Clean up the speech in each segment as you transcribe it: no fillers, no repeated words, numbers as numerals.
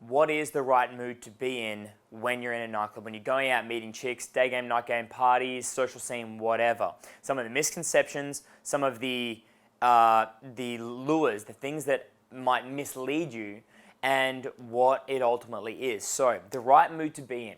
what is the right mood to be in when you're in a nightclub, when you're going out meeting chicks, day game, night game, parties, social scene, whatever. Some of the misconceptions, some of the lures, the things that might mislead you, and what it ultimately is. So the right mood to be in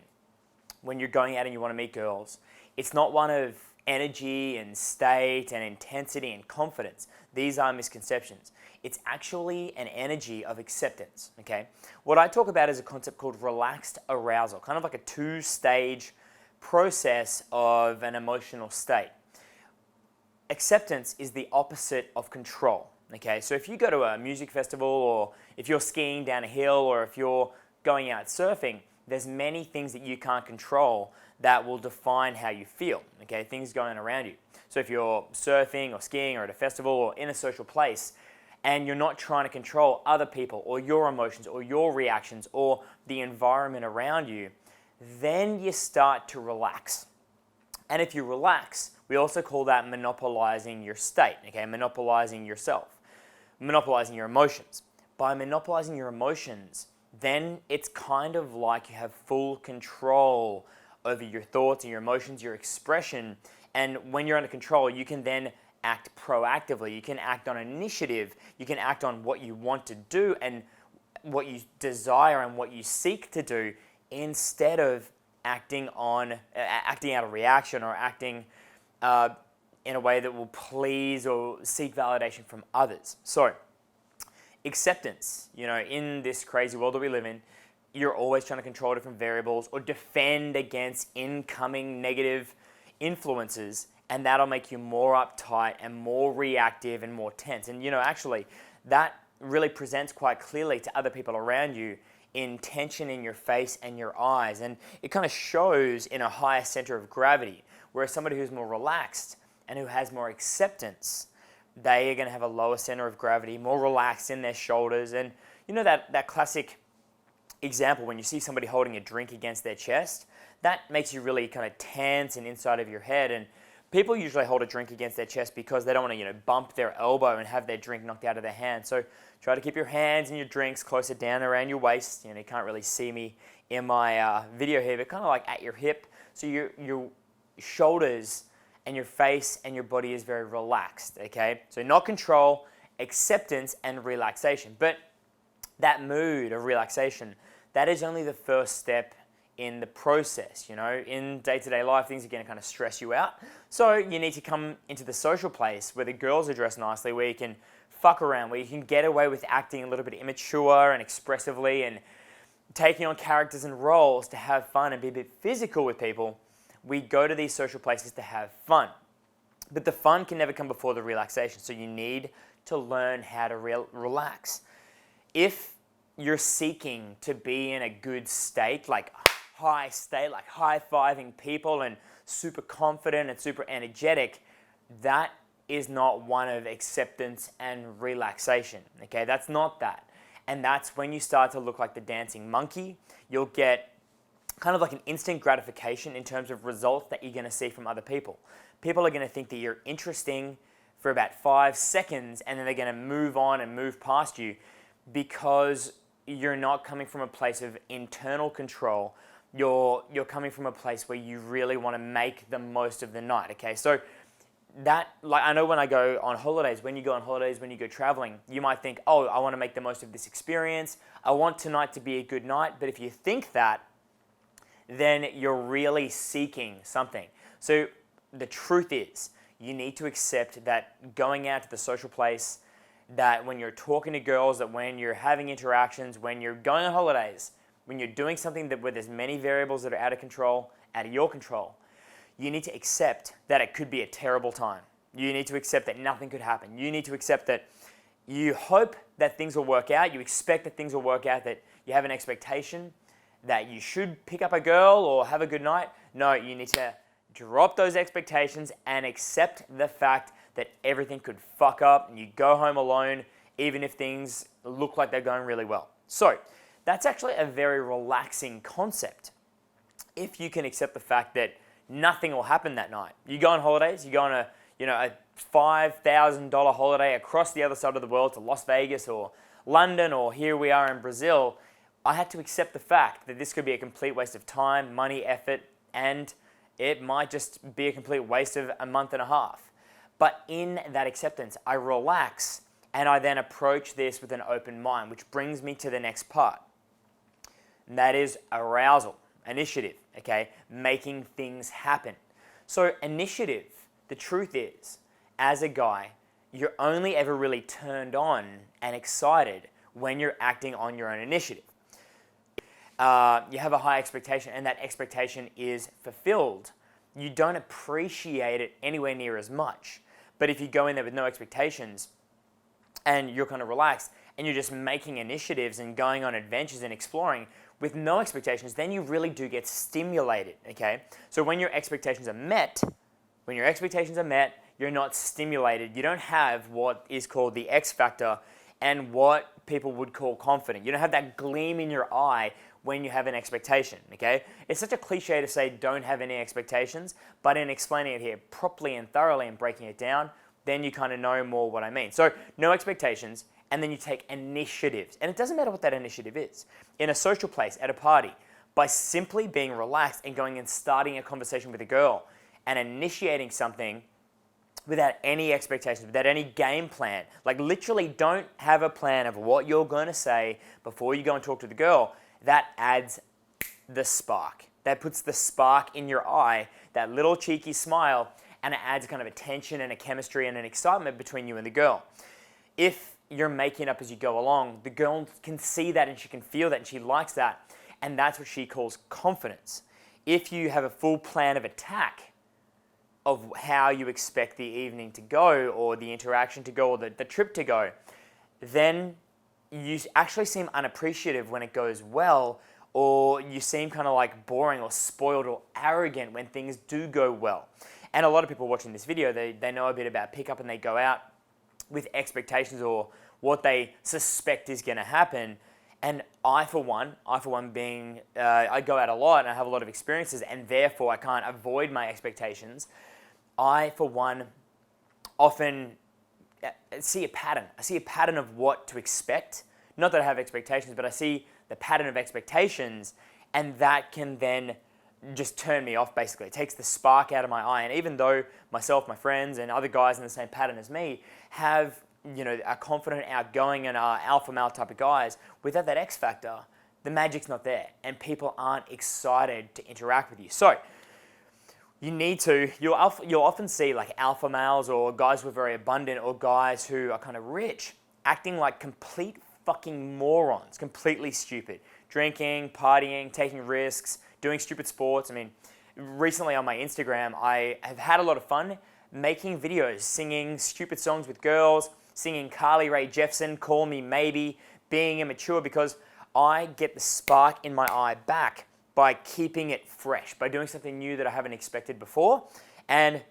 when you're going out and you want to meet girls, it's not one of energy and state and intensity and confidence. These are misconceptions. It's actually an energy of acceptance, okay? What I talk about is a concept called relaxed arousal, kind of like a two-stage process of an emotional state. Acceptance is the opposite of control, okay? So if you go to a music festival, or if you're skiing down a hill, or if you're going out surfing, there's many things that you can't control that will define how you feel, okay? Things going around you. So if you're surfing or skiing or at a festival or in a social place, and you're not trying to control other people or your emotions or your reactions or the environment around you, then you start to relax. And if you relax, we also call that monopolizing your state, okay? Monopolizing yourself, monopolizing your emotions. By monopolizing your emotions, then it's kind of like you have full control over your thoughts and your emotions, your expression. And when you're under control, you can then act proactively. You can act on initiative. You can act on what you want to do and what you desire and what you seek to do, instead of acting out of reaction or acting in a way that will please or seek validation from others. So acceptance, in this crazy world that we live in, you're always trying to control different variables or defend against incoming negative influences, and that'll make you more uptight and more reactive and more tense. And actually, that really presents quite clearly to other people around you in tension in your face and your eyes. And it kind of shows in a higher center of gravity, whereas somebody who's more relaxed and who has more acceptance, they are going to have a lower center of gravity, more relaxed in their shoulders. And that classic example, when you see somebody holding a drink against their chest, that makes you really kind of tense and inside of your head. And people usually hold a drink against their chest because they don't want to, bump their elbow and have their drink knocked out of their hand. So try to keep your hands and your drinks closer down around your waist. You can't really see me in my video here, but kind of like at your hip. So your shoulders and your face and your body is very relaxed, okay? So not control, acceptance, and relaxation. But that mood of relaxation, that is only the first step in the process. In day-to-day life, things are going to kind of stress you out. So you need to come into the social place where the girls are dressed nicely, where you can fuck around, where you can get away with acting a little bit immature and expressively and taking on characters and roles to have fun and be a bit physical with people. We go to these social places to have fun. But the fun can never come before the relaxation. So you need to learn how to relax. If you're seeking to be in a good state, like high state, like high-fiving people and super confident and super energetic, that is not one of acceptance and relaxation, okay? That's not that. And that's when you start to look like the dancing monkey. You'll get kind of like an instant gratification in terms of results that you're going to see from other people. People are going to think that you're interesting for about 5 seconds, and then they're going to move on and move past you because you're not coming from a place of internal control. You're coming from a place where you really want to make the most of the night, okay? So that, like, I know when I go on holidays, when you go on holidays, when you go traveling, you might think, oh, I want to make the most of this experience. I want tonight to be a good night. But if you think that, then you're really seeking something. So the truth is, you need to accept that going out to the social place, that when you're talking to girls, that when you're having interactions, when you're going on holidays, when you're doing something where there's many variables that are out of your control, you need to accept that it could be a terrible time. You need to accept that nothing could happen. You need to accept that you hope that things will work out. You expect that things will work out, that you have an expectation that you should pick up a girl or have a good night. No, you need to drop those expectations and accept the fact that everything could fuck up and you go home alone, even if things look like they're going really well. So that's actually a very relaxing concept. If you can accept the fact that nothing will happen that night. You go on holidays, you go on a $5,000 holiday across the other side of the world to Las Vegas or London, or here we are in Brazil. I had to accept the fact that this could be a complete waste of time, money, effort, and it might just be a complete waste of a month and a half. But in that acceptance, I relax and I then approach this with an open mind, which brings me to the next part. And that is arousal, initiative, okay? Making things happen. So initiative, the truth is, as a guy, you're only ever really turned on and excited when you're acting on your own initiative. You have a high expectation and that expectation is fulfilled. You don't appreciate it anywhere near as much. But if you go in there with no expectations and you're kind of relaxed and you're just making initiatives and going on adventures and exploring with no expectations, then you really do get stimulated, okay? So when your expectations are met, you're not stimulated. You don't have what is called the X factor and what people would call confident. You don't have that gleam in your eye when you have an expectation, okay? It's such a cliche to say don't have any expectations, but in explaining it here properly and thoroughly and breaking it down, then you kind of know more what I mean. So no expectations, and then you take initiatives. And it doesn't matter what that initiative is. In a social place, at a party, by simply being relaxed and going and starting a conversation with a girl and initiating something without any expectations, without any game plan. Like literally don't have a plan of what you're going to say before you go and talk to the girl. That adds the spark. That puts the spark in your eye, that little cheeky smile, and it adds kind of a tension and a chemistry and an excitement between you and the girl. If you're making up as you go along, the girl can see that and she can feel that and she likes that, and that's what she calls confidence. If you have a full plan of attack of how you expect the evening to go or the interaction to go or the trip to go, then you actually seem unappreciative when it goes well, or you seem kind of like boring or spoiled or arrogant when things do go well. And a lot of people watching this video, they know a bit about pickup and they go out with expectations or what they suspect is going to happen. And I for one being, I go out a lot and I have a lot of experiences and therefore I can't avoid my expectations. I for one often see a pattern. I see a pattern of what to expect. Not that I have expectations, but I see the pattern of expectations, and that can then just turn me off basically. It takes the spark out of my eye. And even though myself, my friends, and other guys in the same pattern as me have, are confident, outgoing, and are alpha male type of guys, without that X factor, the magic's not there, and people aren't excited to interact with you. So you'll often see like alpha males or guys who are very abundant or guys who are kind of rich acting like complete fucking morons, completely stupid. Drinking, partying, taking risks, doing stupid sports. I mean, recently on my Instagram, I have had a lot of fun making videos, singing stupid songs with girls, singing Carly Rae Jepsen, Call Me Maybe, being immature, because I get the spark in my eye back by keeping it fresh, by doing something new that I haven't expected before, and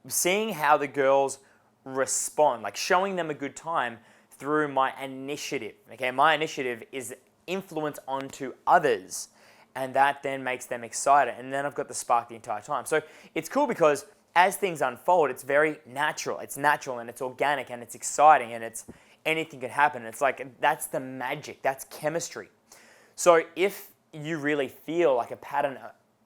seeing how the girls respond, like showing them a good time through my initiative. Okay, my initiative is influence onto others, and that then makes them excited, and then I've got the spark the entire time. So it's cool because as things unfold, it's very natural. It's natural and it's organic and it's exciting and it's anything can happen. It's like that's the magic, that's chemistry. So if you really feel like a pattern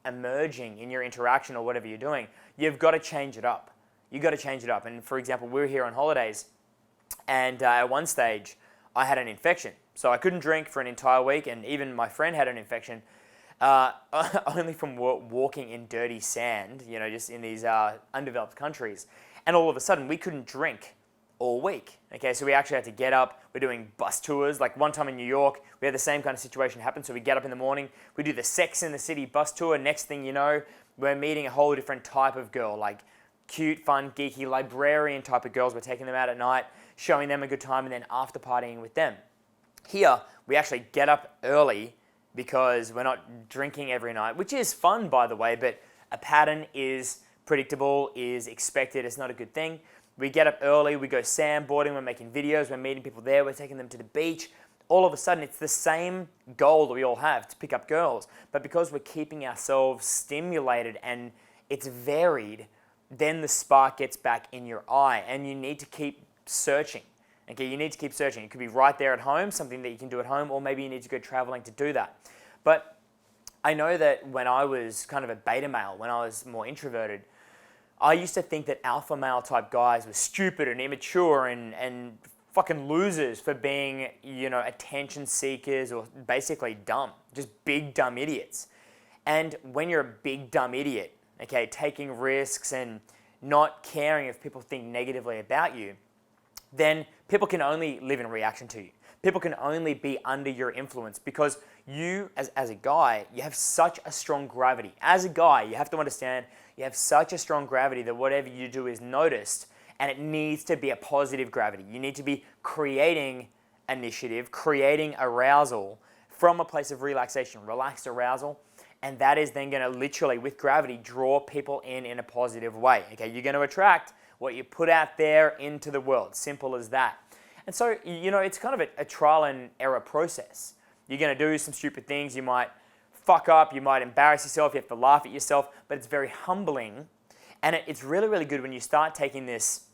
emerging in your interaction or whatever you're doing, you've got to change it up. You've got to change it up. And for example, we were here on holidays, and at one stage, I had an infection. So I couldn't drink for an entire week, and even my friend had an infection, only from walking in dirty sand, just in these undeveloped countries. And all of a sudden, we couldn't drink all week. Okay, so we actually had to get up. We're doing bus tours. Like one time in New York, we had the same kind of situation happen. So we get up in the morning, we do the Sex in the City bus tour. Next thing you know, we're meeting a whole different type of girl, like cute, fun, geeky, librarian type of girls. We're taking them out at night, showing them a good time, and then after partying with them. Here, we actually get up early because we're not drinking every night, which is fun, by the way, but a pattern is predictable, is expected. It's not a good thing. We get up early, we go sandboarding, we're making videos, we're meeting people there, we're taking them to the beach. All of a sudden, it's the same goal that we all have, to pick up girls. But because we're keeping ourselves stimulated and it's varied, then the spark gets back in your eye, and you need to keep searching. Okay, you need to keep searching. It could be right there at home, something that you can do at home, or maybe you need to go traveling to do that. But I know that when I was kind of a beta male, when I was more introverted, I used to think that alpha male type guys were stupid and immature and fucking losers for being, attention seekers or basically dumb, just big dumb idiots. And when you're a big dumb idiot, okay, taking risks and not caring if people think negatively about you, then people can only live in reaction to you. People can only be under your influence because you, as a guy, you have such a strong gravity. As a guy, you have to understand you have such a strong gravity that whatever you do is noticed, and it needs to be a positive gravity. You need to be creating initiative, creating arousal from a place of relaxation, relaxed arousal, and that is then going to literally, with gravity, draw people in a positive way. Okay, you're going to attract what you put out there into the world. Simple as that. And so, it's kind of a trial and error process. You're going to do some stupid things. You might fuck up. You might embarrass yourself. You have to laugh at yourself. But it's very humbling. And it's really, really good when you start taking this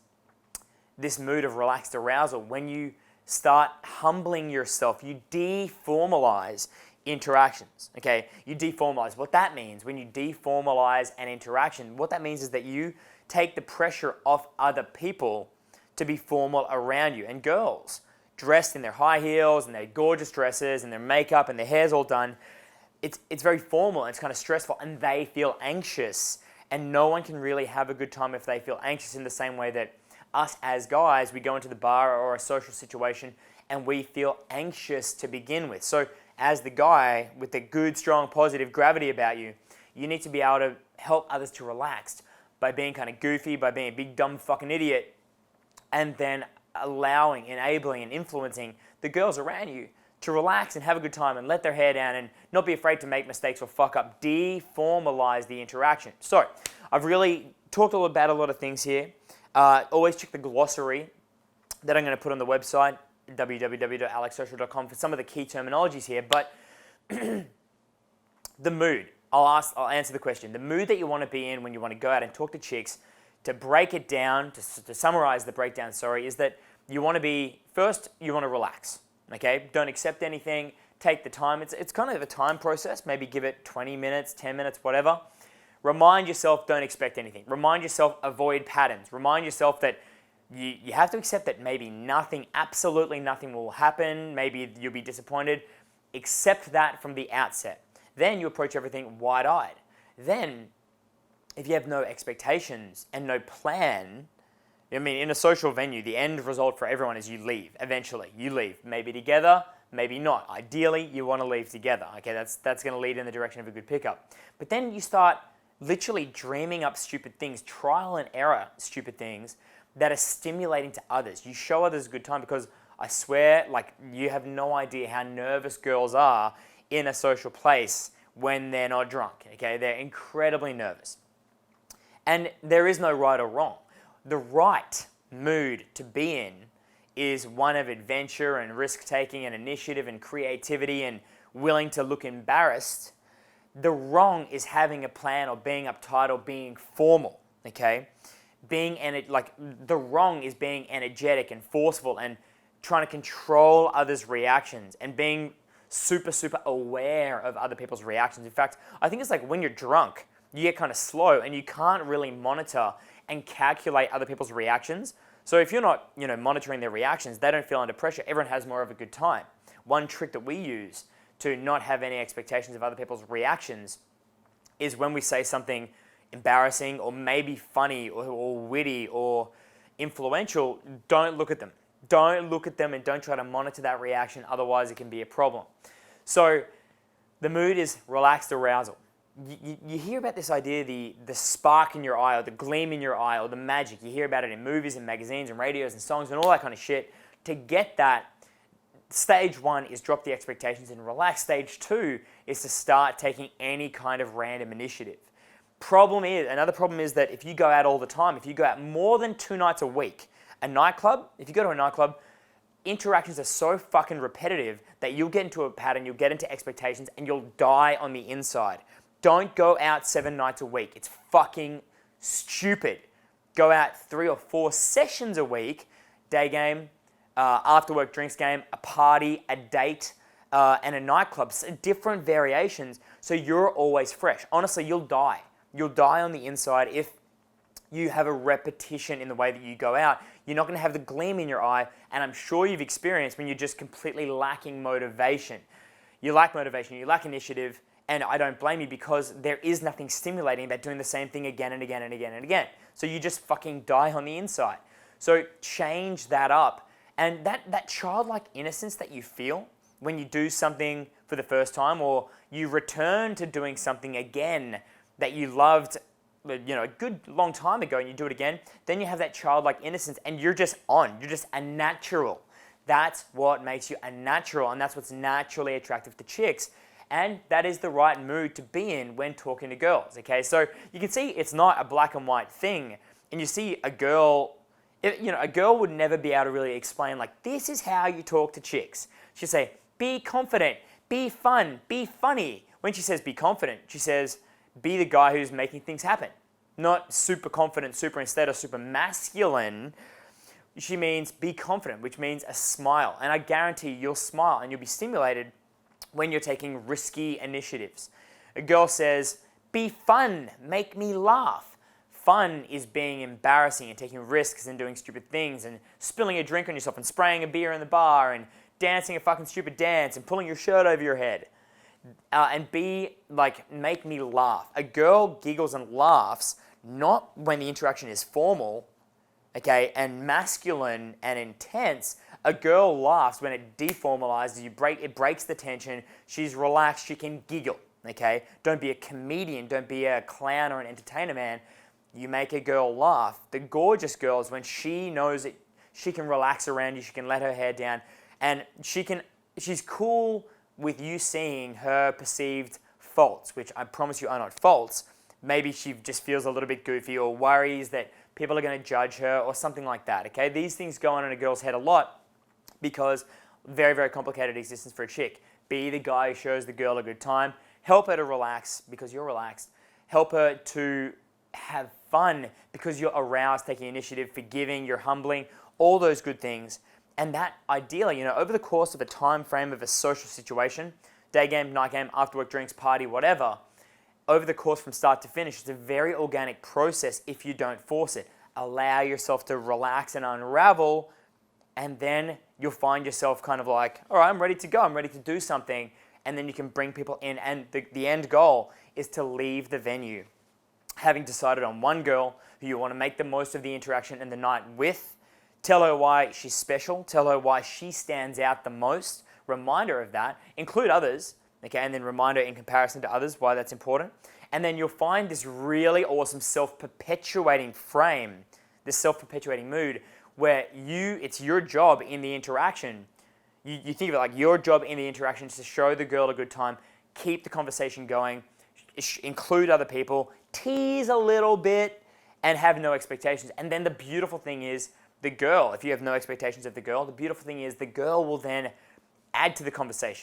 mood of relaxed arousal. When you start humbling yourself, you deformalize interactions. Okay? You deformalize. What that means, when you deformalize an interaction, what that means is that you take the pressure off other people to be formal around you. And girls, dressed in their high heels and their gorgeous dresses and their makeup and their hair's all done, it's very formal and it's kind of stressful and they feel anxious. And no one can really have a good time if they feel anxious, in the same way that us as guys, we go into the bar or a social situation and we feel anxious to begin with. So as the guy with the good, strong, positive gravity about you, you need to be able to help others to relax by being kind of goofy, by being a big, dumb fucking idiot, and then allowing, enabling, and influencing the girls around you to relax and have a good time and let their hair down and not be afraid to make mistakes or fuck up. Deformalize the interaction. So, I've really talked about a lot of things here. Always check the glossary that I'm going to put on the website, www.alexsocial.com, for some of the key terminologies here. But the mood. I'll answer the question. The mood that you want to be in when you want to go out and talk to chicks, to break it down, to summarize the breakdown, is that you want to be, first, you want to relax, okay? Don't accept anything, take the time. It's kind of a time process. Maybe give it 20 minutes, 10 minutes, whatever. Remind yourself, don't expect anything. Remind yourself, avoid patterns. Remind yourself that you have to accept that maybe nothing, absolutely nothing will happen. Maybe you'll be disappointed. Accept that from the outset. Then you approach everything wide-eyed. Then, if you have no expectations and no plan, in a social venue, the end result for everyone is you leave. Eventually, you leave. Maybe together, maybe not. Ideally, you want to leave together. Okay, that's going to lead in the direction of a good pickup. But then you start literally dreaming up stupid things, trial and error stupid things that are stimulating to others. You show others a good time, because I swear, you have no idea how nervous girls are in a social place when they're not drunk. Okay, they're incredibly nervous. And there is no right or wrong. The right mood to be in is one of adventure and risk-taking and initiative and creativity and willing to look embarrassed. The wrong is having a plan or being uptight or being formal, okay? The wrong is being energetic and forceful and trying to control others' reactions and being super, super aware of other people's reactions. In fact, I think it's like when you're drunk, you get kind of slow and you can't really monitor and calculate other people's reactions. So if you're not, monitoring their reactions, they don't feel under pressure. Everyone has more of a good time. One trick that we use to not have any expectations of other people's reactions is when we say something embarrassing or maybe funny or witty or influential, don't look at them. Don't look at them and don't try to monitor that reaction, otherwise it can be a problem. So the mood is relaxed arousal. You hear about this idea, the spark in your eye or the gleam in your eye or the magic. You hear about it in movies and magazines and radios and songs and all that kind of shit. To get that, stage one is drop the expectations and relax. Stage two is to start taking any kind of random initiative. Another problem is that if you go out all the time, if you go out more than 2 nights a week, if you go to a nightclub, interactions are so fucking repetitive that you'll get into a pattern, you'll get into expectations, and you'll die on the inside. Don't go out 7 nights a week. It's fucking stupid. Go out 3 or 4 sessions a week, day game, after work drinks game, a party, a date, and a nightclub. Different variations, so you're always fresh. Honestly, you'll die. You'll die on the inside if you have a repetition in the way that you go out. You're not going to have the gleam in your eye, and I'm sure you've experienced when you're just completely lacking motivation. You lack motivation, you lack initiative, and I don't blame you, because there is nothing stimulating about doing the same thing again and again and again and again. So you just fucking die on the inside. So change that up. And that childlike innocence that you feel when you do something for the first time, or you return to doing something again that you loved, a good long time ago, and you do it again, then you have that childlike innocence, and you're just a natural. That's what makes you a natural, and that's what's naturally attractive to chicks. And that is the right mood to be in when talking to girls, okay? So you can see it's not a black and white thing. And you see a girl, a girl would never be able to really explain, like, this is how you talk to chicks. She'll say, be confident, be fun, be funny. When she says be confident, she says, be the guy who's making things happen. Not super confident, super instead, or super masculine. She means be confident, which means a smile. And I guarantee you'll smile and you'll be stimulated when you're taking risky initiatives. A girl says, be fun, make me laugh. Fun is being embarrassing and taking risks and doing stupid things and spilling a drink on yourself and spraying a beer in the bar and dancing a fucking stupid dance and pulling your shirt over your head. And be like, make me laugh. A girl giggles and laughs not when the interaction is formal, okay, and masculine and intense. A girl laughs when it deformalizes, it breaks the tension, she's relaxed, she can giggle, okay? Don't be a comedian, don't be a clown or an entertainer, man. You make a girl laugh. The gorgeous girl is when she knows that she can relax around you, she can let her hair down, and she's cool with you seeing her perceived faults, which I promise you are not faults. Maybe she just feels a little bit goofy or worries that people are going to judge her or something like that, okay? These things go on in a girl's head a lot, because very, very complicated existence for a chick. Be the guy who shows the girl a good time. Help her to relax because you're relaxed. Help her to have fun because you're aroused, taking initiative, forgiving, you're humbling, all those good things. And that ideally, over the course of a time frame of a social situation, day game, night game, after work drinks, party, whatever, over the course from start to finish, it's a very organic process if you don't force it. Allow yourself to relax and unravel, and then you'll find yourself kind of like, all right, I'm ready to go. I'm ready to do something. And then you can bring people in. And the end goal is to leave the venue, having decided on one girl who you want to make the most of the interaction and the night with. Tell her why she's special. Tell her why she stands out the most. Remind her of that. Include others, okay? And then remind her in comparison to others why that's important. And then you'll find this really awesome self-perpetuating frame, this self-perpetuating mood, where it's your job in the interaction. You think of it like your job in the interaction is to show the girl a good time, keep the conversation going, include other people, tease a little bit, and have no expectations. And then the beautiful thing is the girl, if you have no expectations of the girl, the beautiful thing is the girl will then add to the conversation.